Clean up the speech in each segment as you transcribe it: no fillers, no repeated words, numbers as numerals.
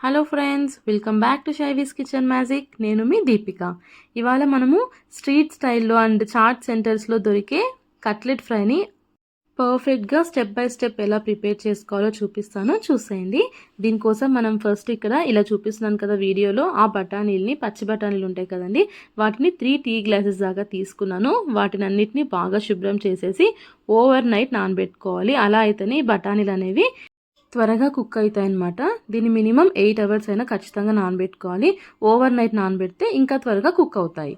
Hello friends, welcome back to Shaivi's kitchen magic. నేను మీ దీపిక. ఇవాళ మనము స్ట్రీట్ స్టైల్లో అండ్ చాట్ సెంటర్స్లో దొరికే కట్లెట్ ఫ్రైని పర్ఫెక్ట్గా స్టెప్ బై స్టెప్ ఎలా ప్రిపేర్ చేసుకోవాలో చూపిస్తాను, చూసేయండి. దీనికోసం మనం ఫస్ట్ ఇక్కడ ఇలా చూపిస్తున్నాను కదా వీడియోలో, ఆ బఠానీల్ని, పచ్చి బఠానీలు ఉంటాయి కదండి, వాటిని 3 టీ గ్లాసెస్ దాకా తీసుకున్నాను. వాటిని అన్నిటిని బాగా శుభ్రం చేసేసి ఓవర్ నైట్ నానబెట్టుకోవాలి. అలా అయితేనే ఈ బఠానీలు అనేవి త్వరగా కుక్ అవుతాయి అన్నమాట. దీన్ని మినిమం 8 అవర్స్ అయినా ఖచ్చితంగా నానబెట్టుకోవాలి. ఓవర్ నైట్ నానబెడితే ఇంకా త్వరగా కుక్ అవుతాయి.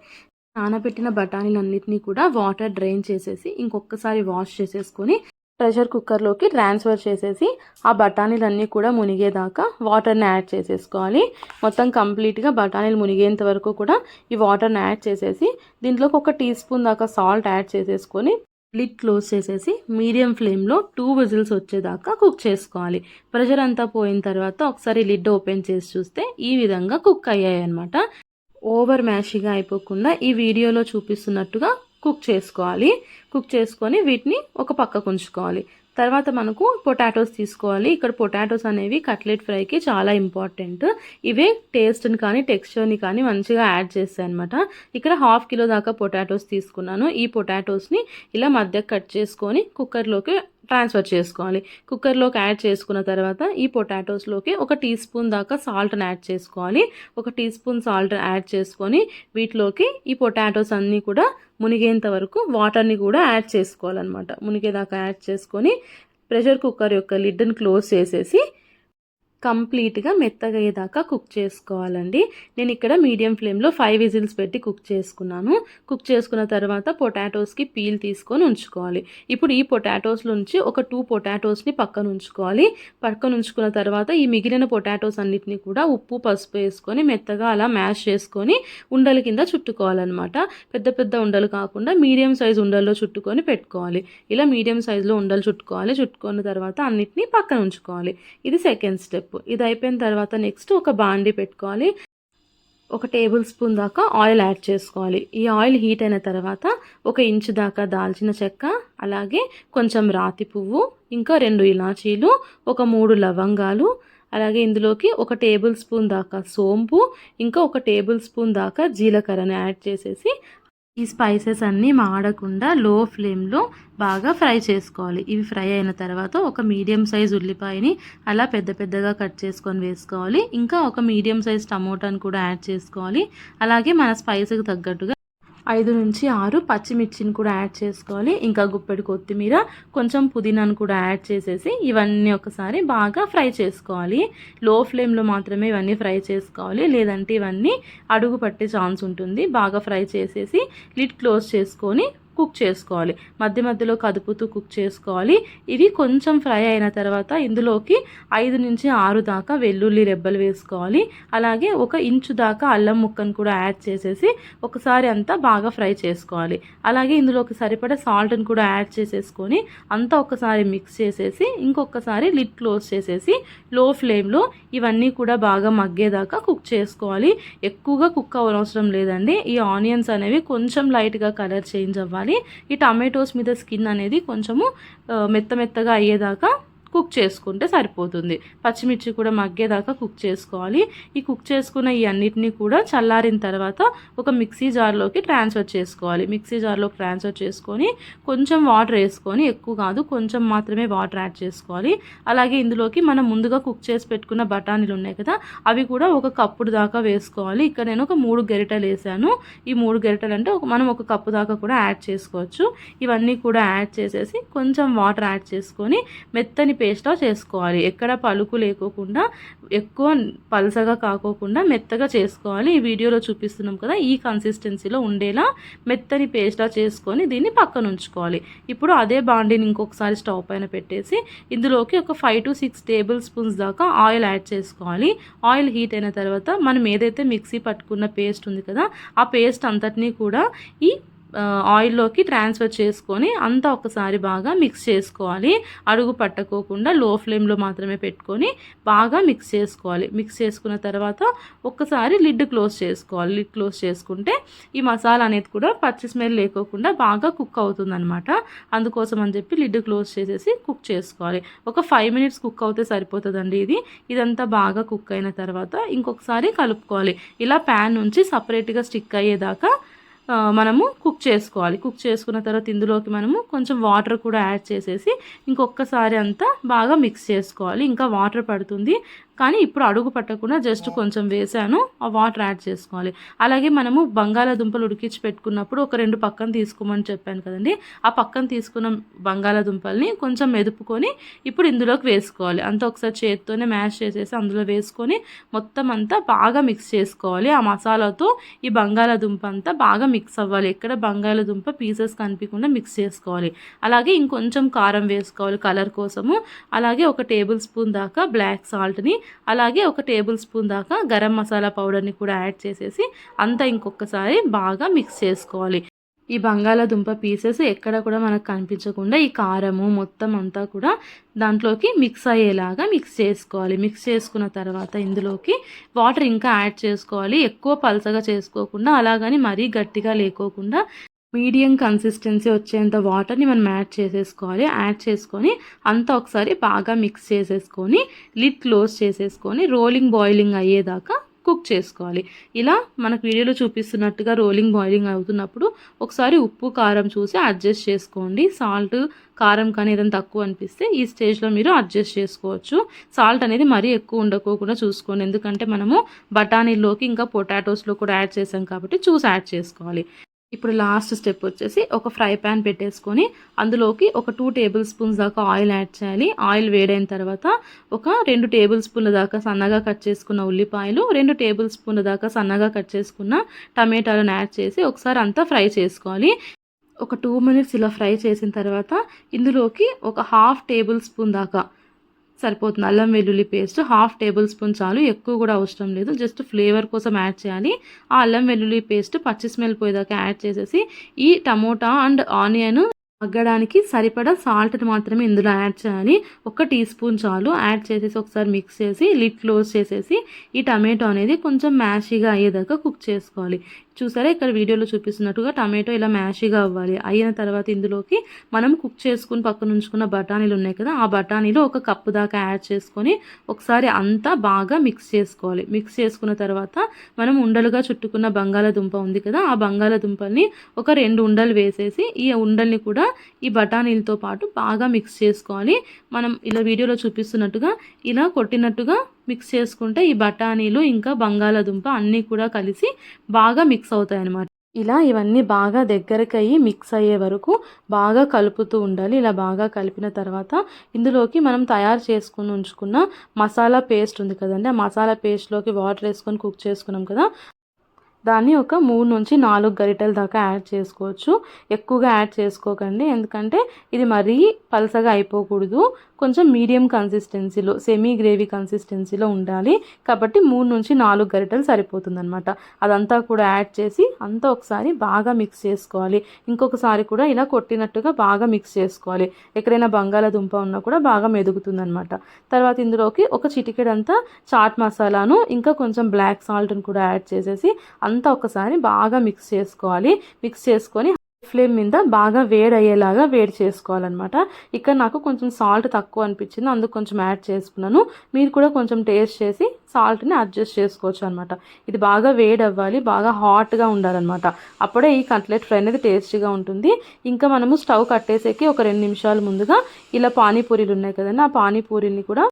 నానబెట్టిన బఠానీలన్నిటినీ కూడా వాటర్ డ్రైన్ చేసేసి ఇంకొకసారి వాష్ చేసేసుకొని ప్రెషర్ కుక్కర్లోకి ట్రాన్స్ఫర్ చేసేసి ఆ బఠానీలన్నీ కూడా మునిగేదాకా వాటర్ని యాడ్ చేసేసుకోవాలి. మొత్తం కంప్లీట్గా బఠానీలు మునిగేంత వరకు కూడా ఈ వాటర్ని యాడ్ చేసేసి దీంట్లోకి 1 టీ స్పూన్ దాకా సాల్ట్ యాడ్ చేసేసుకొని లిడ్ క్లోజ్ చేసేసి మీడియం ఫ్లేమ్లో 2 విజిల్స్ వచ్చేదాకా కుక్ చేసుకోవాలి. ప్రెషర్ అంతా పోయిన తర్వాత ఒకసారి లిడ్ ఓపెన్ చేసి చూస్తే ఈ విధంగా కుక్ అయ్యాయి అన్నమాట. ఓవర్ మ్యాషీగా అయిపోకుండా ఈ వీడియోలో చూపిస్తున్నట్టుగా కుక్ చేసుకోవాలి. కుక్ చేసుకొని వీటిని ఒక పక్కకు ఉంచుకోవాలి. తర్వాత మనకు పొటాటోస్ తీసుకోవాలి. ఇక్కడ పొటాటోస్ అనేవి కట్లెట్ ఫ్రైకి చాలా ఇంపార్టెంట్. ఇవే టేస్ట్ని కానీ టెక్స్చర్ని కానీ మంచిగా యాడ్ చేస్తాయి అనమాట. ఇక్కడ 1/2 కిలో దాకా పొటాటోస్ తీసుకున్నాను. ఈ పొటాటోస్ని ఇలా మధ్య కట్ చేసుకొని కుక్కర్లోకి ట్రాన్స్ఫర్ చేసుకోవాలి. కుక్కర్లోకి యాడ్ చేసుకున్న తర్వాత ఈ పొటాటోస్లోకి 1 టీ స్పూన్ దాకా సాల్ట్ని యాడ్ చేసుకోవాలి. 1 టీ స్పూన్ సాల్ట్ యాడ్ చేసుకొని వీటిలోకి ఈ పొటాటోస్ అన్నీ కూడా మునిగేంత వరకు వాటర్ని కూడా యాడ్ చేసుకోవాలన్నమాట. మునిగేదాకా యాడ్ చేసుకొని ప్రెషర్ కుక్కర్ యొక్క లిడ్ని క్లోజ్ చేసేసి కంప్లీట్గా మెత్తగా అయ్యేదాకా కుక్ చేసుకోవాలండి. నేను ఇక్కడ మీడియం ఫ్లేమ్లో 5 విజిల్స్ పెట్టి కుక్ చేసుకున్నాను. కుక్ చేసుకున్న తర్వాత పొటాటోస్కి పీల్ తీసుకొని ఉంచుకోవాలి. ఇప్పుడు ఈ పొటాటోస్ నుంచి ఒక 2 పొటాటోస్ని పక్కన ఉంచుకోవాలి. పక్కన ఉంచుకున్న తర్వాత ఈ మిగిలిన పొటాటోస్ అన్నిటిని కూడా ఉప్పు పసుపు వేసుకొని మెత్తగా అలా మ్యాష్ చేసుకొని ఉండల కింద చుట్టుకోవాలన్నమాట. పెద్ద పెద్ద ఉండలు కాకుండా మీడియం సైజ్ ఉండల్లో చుట్టుకొని పెట్టుకోవాలి. ఇలా మీడియం సైజులో ఉండలు చుట్టుకోవాలి. చుట్టుకున్న తర్వాత అన్నిటిని పక్కన ఉంచుకోవాలి. ఇది సెకండ్ స్టెప్. ఇది అయిపోయిన తర్వాత నెక్స్ట్ ఒక బాండీ పెట్టుకోవాలి. 1 టేబుల్ స్పూన్ దాకా ఆయిల్ యాడ్ చేసుకోవాలి. ఈ ఆయిల్ హీట్ అయిన తర్వాత 1 ఇంచు దాకా దాల్చిన చెక్క, అలాగే కొంచెం రాతి పువ్వు, ఇంకా 2 ఇలాచీలు, ఒక 3 లవంగాలు, అలాగే ఇందులోకి 1 టేబుల్ స్పూన్ దాకా సోంపు, ఇంకా 1 టేబుల్ స్పూన్ దాకా జీలకర్రని యాడ్ చేసేసి ఈ స్పైసెస్ అన్నీ మాడకుండా లో ఫ్లేమ్లో బాగా ఫ్రై చేసుకోవాలి. ఇవి ఫ్రై అయిన తర్వాత ఒక మీడియం సైజ్ ఉల్లిపాయని అలా పెద్ద పెద్దగా కట్ చేసుకొని వేసుకోవాలి. ఇంకా ఒక మీడియం సైజ్ టమోటాని కూడా యాడ్ చేసుకోవాలి. అలాగే మన స్పైస్కి తగ్గట్టుగా 5 నుంచి 6 పచ్చిమిర్చిని కూడా యాడ్ చేసుకోవాలి. ఇంకా గుప్పెడు కొత్తిమీర, కొంచెం పుదీనాను కూడా యాడ్ చేసేసి ఇవన్నీ ఒకసారి బాగా ఫ్రై చేసుకోవాలి. లో ఫ్లేమ్లో మాత్రమే ఇవన్నీ ఫ్రై చేసుకోవాలి, లేదంటే ఇవన్నీ అడుగు పట్టే ఛాన్స్ ఉంటుంది. బాగా ఫ్రై చేసేసి లిడ్ క్లోజ్ చేసుకొని కుక్ చేసుకోవాలి. మధ్య మధ్యలో కదుపుతూ కుక్ చేసుకోవాలి. ఇవి కొంచెం ఫ్రై అయిన తర్వాత ఇందులోకి 5 నుంచి 6 దాకా వెల్లుల్లి రెబ్బలు వేసుకోవాలి. అలాగే 1 ఇంచు దాకా అల్లం ముక్కను కూడా యాడ్ చేసేసి ఒకసారి అంతా బాగా ఫ్రై చేసుకోవాలి. అలాగే ఇందులోకి సరిపడా సాల్ట్ని కూడా యాడ్ చేసేసుకొని అంతా ఒకసారి మిక్స్ చేసేసి ఇంకొకసారి లిడ్ క్లోజ్ చేసేసి లో ఫ్లేమ్లో ఇవన్నీ కూడా బాగా మగ్గేదాకా కుక్ చేసుకోవాలి. ఎక్కువగా కుక్ అవసరం లేదండి. ఈ ఆనియన్స్ అనేవి కొంచెం లైట్గా కలర్ చేంజ్ అవ్వాలి. ఈ టమాటోస్ మీద స్కిన్ అనేది కొంచెము మెత్తగా అయ్యేదాకా కుక్ చేసుకుంటే సరిపోతుంది. పచ్చిమిర్చి కూడా మగ్గేదాకా కుక్ చేసుకోవాలి. ఈ కుక్ చేసుకున్న ఈ అన్నిటినీ కూడా చల్లారిన తర్వాత ఒక మిక్సీ జార్లోకి ట్రాన్స్ఫర్ చేసుకోవాలి. మిక్సీ జార్లోకి ట్రాన్స్ఫర్ చేసుకొని కొంచెం వాటర్ వేసుకొని, ఎక్కువ కాదు కొంచెం మాత్రమే వాటర్ యాడ్ చేసుకోవాలి. అలాగే ఇందులోకి మనం ముందుగా కుక్ చేసి పెట్టుకున్న బఠానీలు ఉన్నాయి కదా, అవి కూడా 1 కప్పు దాకా వేసుకోవాలి. ఇక్కడ నేను ఒక 3 గరిటెలు వేసాను. ఈ 3 గరిటెలు అంటే మనం 1 కప్పు దాకా కూడా యాడ్ చేసుకోవచ్చు. ఇవన్నీ కూడా యాడ్ చేసేసి కొంచెం వాటర్ యాడ్ చేసుకొని మెత్తని పేస్ట్లా చేసుకోవాలి. ఎక్కడ పలుకు లేకోకుండా, ఎక్కువ పలసగా కాకోకుండా మెత్తగా చేసుకోవాలి. ఈ వీడియోలో చూపిస్తున్నాం కదా, ఈ కన్సిస్టెన్సీలో ఉండేలా మెత్తని పేస్ట్లా చేసుకొని దీన్ని పక్కన ఉంచుకోవాలి. ఇప్పుడు అదే బాండీని ఇంకొకసారి స్టవ్ పైన పెట్టేసి ఇందులోకి ఒక 5 to 6 టేబుల్ స్పూన్స్ దాకా ఆయిల్ యాడ్ చేసుకోవాలి. ఆయిల్ హీట్ అయిన తర్వాత మనం ఏదైతే మిక్సీ పట్టుకున్న పేస్ట్ ఉంది కదా, ఆ పేస్ట్ అంతటినీ కూడా ఈ ఆయిల్లోకి ట్రాన్స్ఫర్ చేసుకొని అంతా ఒకసారి బాగా మిక్స్ చేసుకోవాలి. అడుగు పట్టకోకుండా లో ఫ్లేమ్లో మాత్రమే పెట్టుకొని బాగా మిక్స్ చేసుకోవాలి. మిక్స్ చేసుకున్న తర్వాత ఒక్కసారి లిడ్ క్లోజ్ చేసుకోవాలి. లిడ్ క్లోజ్ చేసుకుంటే ఈ మసాలా అనేది కూడా పచ్చి స్మెల్ లేకోకుండా బాగా కుక్ అవుతుందన్నమాట. అందుకోసం అని చెప్పి లిడ్ క్లోజ్ చేసేసి కుక్ చేసుకోవాలి. ఒక 5 మినిట్స్ కుక్ అవుతే సరిపోతుందండి. ఇదంతా బాగా కుక్ అయిన తర్వాత ఇంకొకసారి కలుపుకోవాలి. ఇలా ప్యాన్ నుంచి సపరేట్గా స్టిక్ అయ్యేదాకా మనము కుక్ చేసుకోవాలి. కుక్ చేసుకున్న తర్వాత ఇందులోకి మనము కొంచెం వాటర్ కూడా యాడ్ చేసేసి ఇంకొకసారి అంతా బాగా మిక్స్ చేసుకోవాలి. ఇంకా వాటర్ పడుతుంది, కానీ ఇప్పుడు అడుగు పట్టకుండా జస్ట్ కొంచెం వేసాను, ఆ వాటర్ యాడ్ చేసుకోవాలి. అలాగే మనము బంగాళాదుంపలు ఉడికించి పెట్టుకున్నప్పుడు ఒక 2 పక్కన తీసుకోమని చెప్పాను కదండి. ఆ పక్కన తీసుకున్న బంగాళాదుంపల్ని కొంచెం మెదుపుకొని ఇప్పుడు ఇందులోకి వేసుకోవాలి. అంతా ఒకసారి చేతితోనే మ్యాష్ చేసేసి అందులో వేసుకొని మొత్తం అంతా బాగా మిక్స్ చేసుకోవాలి. ఆ మసాలాతో ఈ బంగాళాదుంప అంతా బాగా మిక్స్ అవ్వాలి. ఎక్కడ బంగాళాదుంప పీసెస్ కనిపించకుండా మిక్స్ చేసుకోవాలి. అలాగే ఇంకొంచెం కారం వేసుకోవాలి కలర్ కోసము. అలాగే 1 టేబుల్ స్పూన్ దాకా బ్లాక్ సాల్ట్ని, అలాగే 1 టేబుల్ స్పూన్ దాకా గరం మసాలా పౌడర్ని కూడా యాడ్ చేసేసి అంతా ఇంకొకసారి బాగా మిక్స్ చేసుకోవాలి. ఈ బంగాళాదుంప పీసెస్ ఎక్కడ కూడా మనకు కనిపించకుండా ఈ కారము మొత్తం అంతా కూడా దాంట్లోకి మిక్స్ అయ్యేలాగా మిక్స్ చేసుకోవాలి. మిక్స్ చేసుకున్న తర్వాత ఇందులోకి వాటర్ ఇంకా యాడ్ చేసుకోవాలి. ఎక్కువ పలసగా చేసుకోకుండా అలాగని మరీ గట్టిగా లేకోకుండా మీడియం కన్సిస్టెన్సీ వచ్చేంత వాటర్ని మనం యాడ్ చేసేసుకోవాలి. యాడ్ చేసుకొని అంతా ఒకసారి బాగా మిక్స్ చేసేసుకొని లిడ్ క్లోజ్ చేసేసుకొని రోలింగ్ బాయిలింగ్ అయ్యేదాకా కుక్ చేసుకోవాలి. ఇలా మనకు వీడియోలో చూపిస్తున్నట్టుగా రోలింగ్ బాయిలింగ్ అవుతున్నప్పుడు ఒకసారి ఉప్పు కారం చూసి అడ్జస్ట్ చేసుకోండి. సాల్ట్ కారం కానీ ఏదైనా తక్కువ అనిపిస్తే ఈ స్టేజ్లో మీరు అడ్జస్ట్ చేసుకోవచ్చు. సాల్ట్ అనేది మరీ ఎక్కువ ఉండకోకుండా చూసుకోండి, ఎందుకంటే మనము బఠానీలోకి ఇంకా పొటాటోస్లో కూడా యాడ్ చేసాం కాబట్టి చూసి యాడ్ చేసుకోవాలి. ఇప్పుడు లాస్ట్ స్టెప్ వచ్చేసి ఒక ఫ్రై ప్యాన్ పెట్టేసుకొని అందులోకి ఒక 2 టేబుల్ స్పూన్స్ దాకా ఆయిల్ యాడ్ చేయాలి. ఆయిల్ వేడైన తర్వాత ఒక 2 టేబుల్ స్పూన్ల దాకా సన్నగా కట్ చేసుకున్న ఉల్లిపాయలు, 2 టేబుల్ స్పూన్ల దాకా సన్నగా కట్ చేసుకున్న టమాటాలను యాడ్ చేసి ఒకసారి అంతా ఫ్రై చేసుకోవాలి. ఒక 2 మినిట్స్ ఇలా ఫ్రై చేసిన తర్వాత ఇందులోకి ఒక 1/2 టేబుల్ స్పూన్ దాకా సరిపోతుంది అల్లం వెల్లుల్లి పేస్ట్. 1/2 టేబుల్ స్పూన్ చాలు, ఎక్కువ కూడా అవసరం లేదు. జస్ట్ ఫ్లేవర్ కోసం యాడ్ చేయాలి. ఆ అల్లం వెల్లుల్లి పేస్ట్ పచ్చి స్మెల్ పోయేదాకా యాడ్ చేసేసి ఈ టమోటా అండ్ ఆనియన్ మగ్గడానికి సరిపడా సాల్ట్ని మాత్రమే ఇందులో యాడ్ చేయాలి. 1 టీ స్పూన్ చాలు. యాడ్ చేసేసి ఒకసారి మిక్స్ చేసి లిడ్ క్లోజ్ చేసేసి ఈ టమాటో అనేది కొంచెం మ్యాషీగా అయ్యేదాకా కుక్ చేసుకోవాలి. చూసారా, ఇక్కడ వీడియోలో చూపిస్తున్నట్టుగా టమాటో ఇలా మ్యాషీగా అవ్వాలి. అయిన తర్వాత ఇందులోకి మనం కుక్ చేసుకుని పక్కన ఉంచుకున్న బఠానీలు ఉన్నాయి కదా, ఆ బఠానీలు 1 కప్పు దాకా యాడ్ చేసుకొని ఒకసారి అంతా బాగా మిక్స్ చేసుకోవాలి. మిక్స్ చేసుకున్న తర్వాత మనం ఉండలుగా చుట్టుకున్న బంగాళాదుంప ఉంది కదా, ఆ బంగాళాదుంపల్ని ఒక 2 ఉండలు వేసేసి ఈ ఉండల్ని కూడా ఈ బఠానీలతో పాటు బాగా మిక్స్ చేసుకోవాలి. మనం ఇలా వీడియోలో చూపిస్తున్నట్టుగా ఇలా కొట్టినట్టుగా మిక్స్ చేసుకుంటే ఈ బఠానీలు ఇంకా బంగాళాదుంప అన్నీ కూడా కలిసి బాగా మిక్స్ అవుతాయి అన్నమాట. ఇలా ఇవన్నీ బాగా దగ్గరికి అయ్యి మిక్స్ అయ్యే వరకు బాగా కలుపుతూ ఉండాలి. ఇలా బాగా కలిపిన తర్వాత ఇందులోకి మనం తయారు చేసుకుని ఉంచుకున్న మసాలా పేస్ట్ ఉంది కదండి, ఆ మసాలా పేస్ట్లోకి వాటర్ వేసుకొని కుక్ చేసుకున్నాం కదా, దాన్ని ఒక 3 నుంచి 4 గరిటెల దాకా యాడ్ చేసుకోవచ్చు. ఎక్కువగా యాడ్ చేసుకోకండి, ఎందుకంటే ఇది మరీ పలసగా అయిపోకూడదు. కొంచెం మీడియం కన్సిస్టెన్సీలో సెమీ గ్రేవీ కన్సిస్టెన్సీలో ఉండాలి. కాబట్టి 3 నుంచి 4 గరిటెలు సరిపోతుందన్నమాట. అదంతా కూడా యాడ్ చేసి అంతా ఒకసారి బాగా మిక్స్ చేసుకోవాలి. ఇంకొకసారి కూడా ఇలా కొట్టినట్టుగా బాగా మిక్స్ చేసుకోవాలి. ఎక్కడైనా బంగాళాదుంప ఉన్నా కూడా బాగా మెదుగుతుందన్నమాట. తర్వాత ఇందులోకి ఒక చిటికెడంతా చాట్ మసాలాను ఇంకా కొంచెం బ్లాక్ సాల్ట్ని కూడా యాడ్ చేసేసి అంతా ఒకసారి బాగా మిక్స్ చేసుకోవాలి. మిక్స్ చేసుకొని ఫ్లేమ్ మీద బాగా వేడి అయ్యేలాగా వేడి చేసుకోవాలన్నమాట. ఇక్కడ నాకు కొంచెం సాల్ట్ తక్కువ అనిపించింది, అందుకు కొంచెం యాడ్ చేసుకున్నాను. మీరు కూడా కొంచెం టేస్ట్ చేసి సాల్ట్ని అడ్జస్ట్ చేసుకోవచ్చు అనమాట. ఇది బాగా వేడి అవ్వాలి, బాగా హాట్గా ఉండాలన్నమాట. అప్పుడే ఈ కట్లెట్ ఫ్రై అనేది టేస్టీగా ఉంటుంది. ఇంకా మనము స్టవ్ కట్టేసేకి ఒక 2 నిమిషాల ముందుగా ఇలా పానీపూరీలు ఉన్నాయి కదండి, ఆ పానీపూరీని కూడా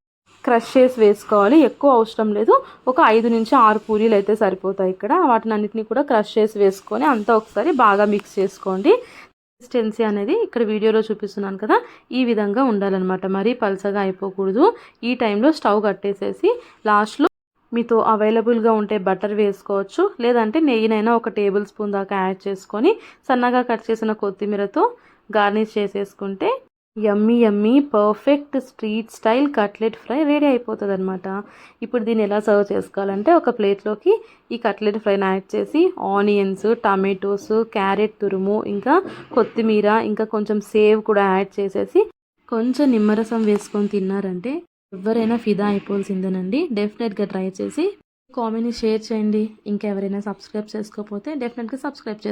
క్రష్ చేసి వేసుకోవాలి. ఎక్కువ అవసరం లేదు, ఒక 5 నుంచి 6 పూరీలు అయితే సరిపోతాయి. ఇక్కడ వాటిని అన్నిటిని కూడా క్రష్ చేసి వేసుకొని అంతా ఒకసారి బాగా మిక్స్ చేసుకోండి. కన్సిస్టెన్సీ అనేది ఇక్కడ వీడియోలో చూపిస్తున్నాను కదా, ఈ విధంగా ఉండాలన్నమాట. మరీ పలసగా అయిపోకూడదు. ఈ టైంలో స్టవ్ కట్టేసేసి లాస్ట్లో మీతో అవైలబుల్గా ఉంటే బటర్ వేసుకోవచ్చు, లేదంటే నెయ్యినైనా 1 టేబుల్ స్పూన్ దాకా యాడ్ చేసుకొని సన్నగా కట్ చేసిన కొత్తిమీరతో గార్నిష్ చేసేసుకుంటే yummy yummy perfect street style cutlet fry ready అయిపోతుంది అనమాట. ఇప్పుడు దీన్ని ఎలా సర్వ్ చేసుకోవాలంటే ఒక ప్లేట్లోకి ఈ కట్లెట్ ఫ్రైని యాడ్ చేసి ఆనియన్స్, టమాటోస్, క్యారెట్ తురుము, ఇంకా కొత్తిమీర, ఇంకా కొంచెం సేవ్ కూడా యాడ్ చేసేసి కొంచెం నిమ్మరసం వేసుకొని తిన్నారంటే ఎవరైనా ఫిదా అయిపోవాల్సిందేనండి. డెఫినెట్గా ట్రై చేసి కామెంట్ని షేర్ చేయండి. ఇంకా ఎవరైనా సబ్స్క్రైబ్ చేసుకోకపోతే డెఫినెట్గా సబ్స్క్రైబ్ చేయండి.